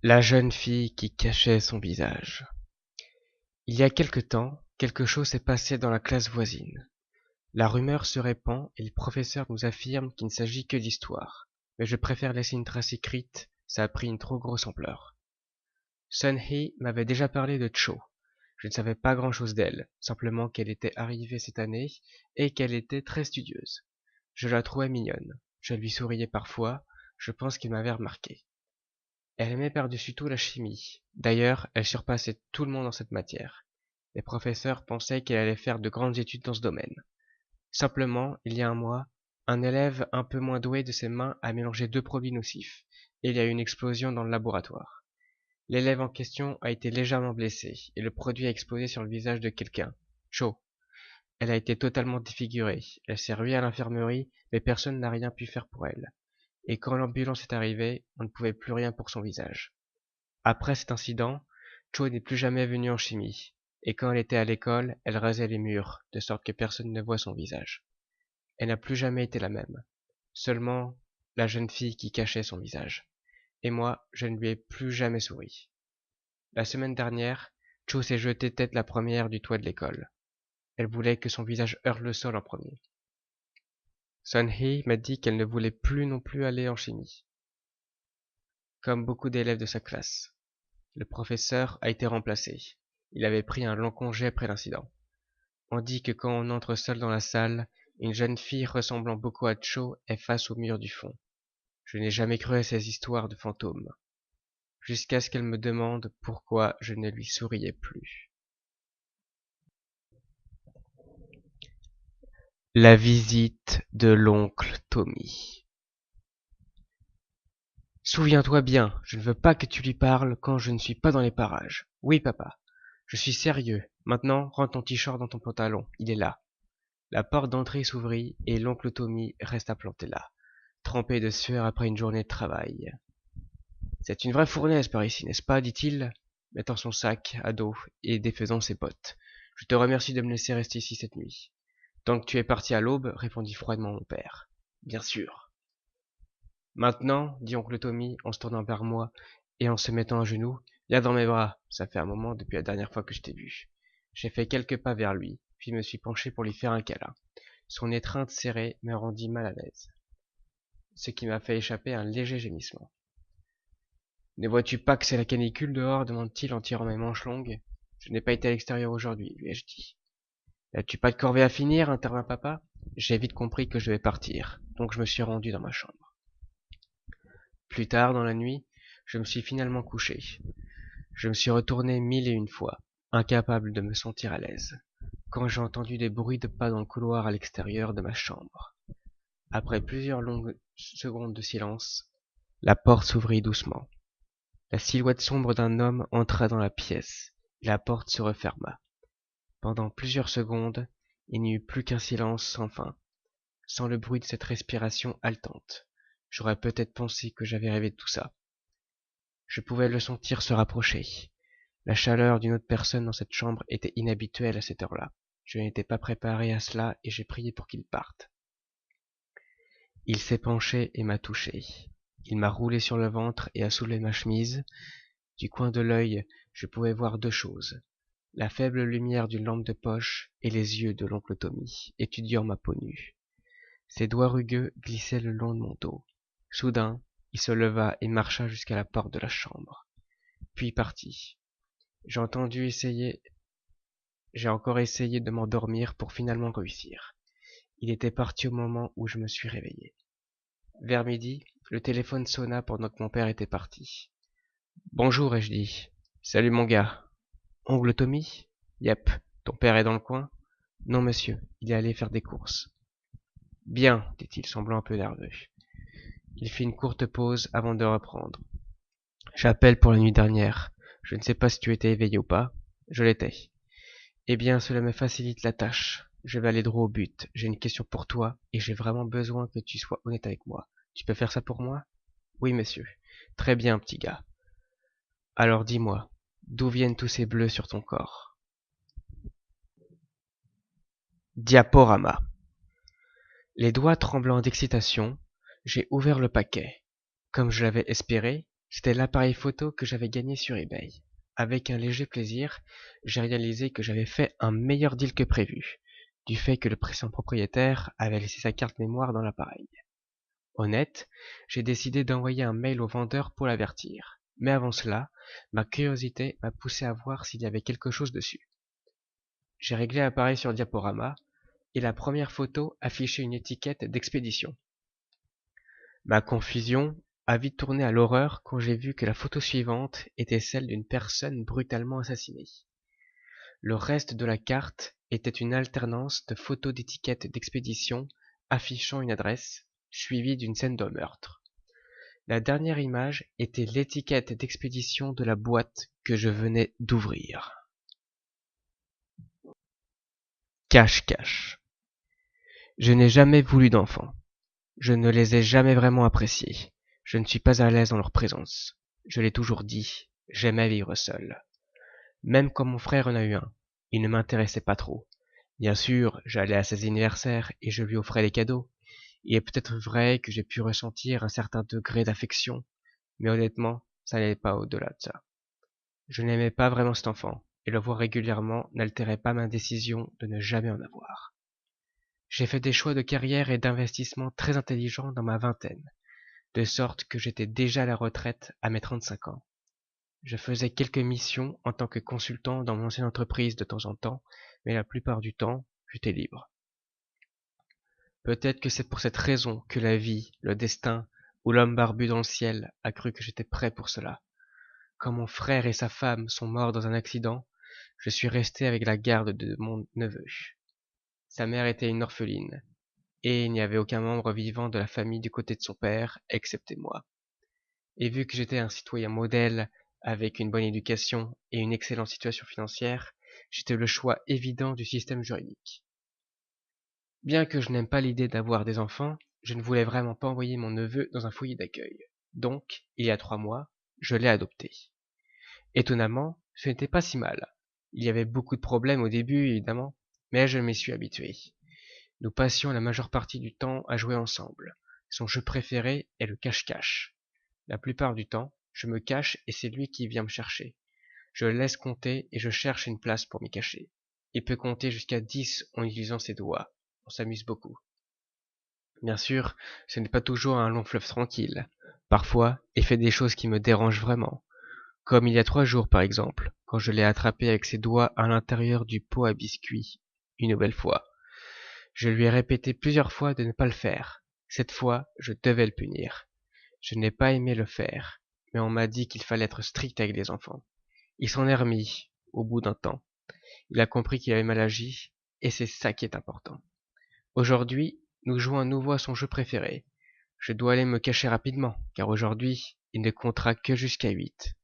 La jeune fille qui cachait son visage. Il y a quelque temps, quelque chose s'est passé dans la classe voisine. La rumeur se répand et les professeurs nous affirment qu'il ne s'agit que d'histoire. Mais je préfère laisser une trace écrite, ça a pris une trop grosse ampleur. Sun-hee m'avait déjà parlé de Cho. Je ne savais pas grand-chose d'elle, simplement qu'elle était arrivée cette année et qu'elle était très studieuse. Je la trouvais mignonne. Je lui souriais parfois, je pense qu'il m'avait remarqué. Elle aimait par-dessus tout la chimie. D'ailleurs, elle surpassait tout le monde en cette matière. Les professeurs pensaient qu'elle allait faire de grandes études dans ce domaine. Simplement, il y a un mois, un élève un peu moins doué de ses mains a mélangé deux produits nocifs, et il y a eu une explosion dans le laboratoire. L'élève en question a été légèrement blessé, et le produit a explosé sur le visage de quelqu'un. Cho. Elle a été totalement défigurée. Elle s'est ruée à l'infirmerie, mais personne n'a rien pu faire pour elle. Et quand l'ambulance est arrivée, on ne pouvait plus rien pour son visage. Après cet incident, Cho n'est plus jamais venue en chimie, et quand elle était à l'école, elle rasait les murs, de sorte que personne ne voit son visage. Elle n'a plus jamais été la même. Seulement la jeune fille qui cachait son visage. Et moi, je ne lui ai plus jamais souri. La semaine dernière, Cho s'est jetée tête la première du toit de l'école. Elle voulait que son visage heurte le sol en premier. Sun-hee m'a dit qu'elle ne voulait plus non plus aller en chimie, comme beaucoup d'élèves de sa classe. Le professeur a été remplacé. Il avait pris un long congé après l'incident. On dit que quand on entre seul dans la salle, une jeune fille ressemblant beaucoup à Cho est face au mur du fond. Je n'ai jamais cru à ces histoires de fantômes, jusqu'à ce qu'elle me demande pourquoi je ne lui souriais plus. La visite de l'oncle Tommy. Souviens-toi bien, je ne veux pas que tu lui parles quand je ne suis pas dans les parages. Oui, papa. Je suis sérieux. Maintenant, rentre ton t-shirt dans ton pantalon. Il est là. La porte d'entrée s'ouvrit et l'oncle Tommy resta planté là, trempé de sueur après une journée de travail. C'est une vraie fournaise par ici, n'est-ce pas, dit-il, mettant son sac à dos et défaisant ses bottes. Je te remercie de me laisser rester ici cette nuit. Tant que tu es parti à l'aube, répondit froidement mon père. Bien sûr. Maintenant, dit oncle Tommy en se tournant vers moi et en se mettant à genoux, viens dans mes bras, ça fait un moment depuis la dernière fois que je t'ai vu. J'ai fait quelques pas vers lui, puis me suis penché pour lui faire un câlin. Son étreinte serrée me rendit mal à l'aise, ce qui m'a fait échapper un léger gémissement. Ne vois-tu pas que c'est la canicule dehors demande-t-il en tirant mes manches longues. Je n'ai pas été à l'extérieur aujourd'hui, lui ai-je dit. N'as-tu pas de corvée à finir intervint papa. J'ai vite compris que je devais partir, donc je me suis rendu dans ma chambre. Plus tard dans la nuit, je me suis finalement couché. Je me suis retourné 1001 fois, incapable de me sentir à l'aise, quand j'ai entendu des bruits de pas dans le couloir à l'extérieur de ma chambre. Après plusieurs longues secondes de silence, la porte s'ouvrit doucement. La silhouette sombre d'un homme entra dans la pièce, et la porte se referma. Pendant plusieurs secondes, il n'y eut plus qu'un silence sans fin, sans le bruit de cette respiration haletante. J'aurais peut-être pensé que j'avais rêvé de tout ça. Je pouvais le sentir se rapprocher. La chaleur d'une autre personne dans cette chambre était inhabituelle à cette heure-là. Je n'étais pas préparé à cela et j'ai prié pour qu'il parte. Il s'est penché et m'a touché. Il m'a roulé sur le ventre et a soulevé ma chemise. Du coin de l'œil, je pouvais voir deux choses. La faible lumière d'une lampe de poche et les yeux de l'oncle Tommy, étudiant ma peau nue. Ses doigts rugueux glissaient le long de mon dos. Soudain, il se leva et marcha jusqu'à la porte de la chambre, puis partit. J'ai encore essayé de m'endormir pour finalement réussir. Il était parti au moment où je me suis réveillé. Vers midi, le téléphone sonna pendant que mon père était parti. Bonjour, ai-je dit. Salut mon gars. Oncle Tommy? Yep. Ton père est dans le coin? Non, monsieur. Il est allé faire des courses. Bien, dit-il, semblant un peu nerveux. Il fit une courte pause avant de reprendre. J'appelle pour la nuit dernière. Je ne sais pas si tu étais éveillé ou pas. Je l'étais. Eh bien, cela me facilite la tâche. Je vais aller droit au but. J'ai une question pour toi et j'ai vraiment besoin que tu sois honnête avec moi. Tu peux faire ça pour moi? Oui, monsieur. Très bien, petit gars. Alors dis-moi, d'où viennent tous ces bleus sur ton corps? Diaporama. Les doigts tremblants d'excitation, j'ai ouvert le paquet. Comme je l'avais espéré, C'était l'appareil photo que j'avais gagné sur eBay. Avec un léger plaisir, j'ai réalisé que j'avais fait un meilleur deal que prévu, du fait que le précédent propriétaire avait laissé sa carte mémoire dans l'appareil. Honnête, j'ai décidé d'envoyer un mail au vendeur pour l'avertir. Mais avant cela, ma curiosité m'a poussé à voir s'il y avait quelque chose dessus. J'ai réglé l'appareil sur diaporama, et la première photo affichait une étiquette d'expédition. Ma confusion a vite tourné à l'horreur quand j'ai vu que la photo suivante était celle d'une personne brutalement assassinée. Le reste de la carte était une alternance de photos d'étiquettes d'expédition affichant une adresse, suivie d'une scène de meurtre. La dernière image était l'étiquette d'expédition de la boîte que je venais d'ouvrir. Cache-cache. Je n'ai jamais voulu d'enfants. Je ne les ai jamais vraiment appréciés. Je ne suis pas à l'aise dans leur présence. Je l'ai toujours dit, j'aimais vivre seul. Même quand mon frère en a eu un, il ne m'intéressait pas trop. Bien sûr, j'allais à ses anniversaires et je lui offrais des cadeaux. Il est peut-être vrai que j'ai pu ressentir un certain degré d'affection, mais honnêtement, ça n'allait pas au-delà de ça. Je n'aimais pas vraiment cet enfant, et le voir régulièrement n'altérait pas ma décision de ne jamais en avoir. J'ai fait des choix de carrière et d'investissement très intelligents dans ma vingtaine, de sorte que j'étais déjà à la retraite à mes 35 ans. Je faisais quelques missions en tant que consultant dans mon ancienne entreprise de temps en temps, mais la plupart du temps, j'étais libre. Peut-être que c'est pour cette raison que la vie, le destin ou l'homme barbu dans le ciel a cru que j'étais prêt pour cela. Quand mon frère et sa femme sont morts dans un accident, je suis resté avec la garde de mon neveu. Sa mère était une orpheline, et il n'y avait aucun membre vivant de la famille du côté de son père, excepté moi. Et vu que j'étais un citoyen modèle, avec une bonne éducation et une excellente situation financière, j'étais le choix évident du système juridique. Bien que je n'aime pas l'idée d'avoir des enfants, je ne voulais vraiment pas envoyer mon neveu dans un foyer d'accueil. Donc, il y a 3 mois, je l'ai adopté. Étonnamment, ce n'était pas si mal. Il y avait beaucoup de problèmes au début, évidemment, mais je m'y suis habitué. Nous passions la majeure partie du temps à jouer ensemble. Son jeu préféré est le cache-cache. La plupart du temps, je me cache et c'est lui qui vient me chercher. Je le laisse compter et je cherche une place pour m'y cacher. Il peut compter jusqu'à 10 en utilisant ses doigts. On s'amuse beaucoup. Bien sûr, ce n'est pas toujours un long fleuve tranquille. Parfois, il fait des choses qui me dérangent vraiment. Comme il y a 3 jours par exemple, quand je l'ai attrapé avec ses doigts à l'intérieur du pot à biscuits. Une nouvelle fois. Je lui ai répété plusieurs fois de ne pas le faire. Cette fois, je devais le punir. Je n'ai pas aimé le faire, mais on m'a dit qu'il fallait être strict avec les enfants. Il s'en est remis, au bout d'un temps. Il a compris qu'il avait mal agi, et c'est ça qui est important. Aujourd'hui, nous jouons à nouveau à son jeu préféré. Je dois aller me cacher rapidement, car aujourd'hui, il ne comptera que jusqu'à 8.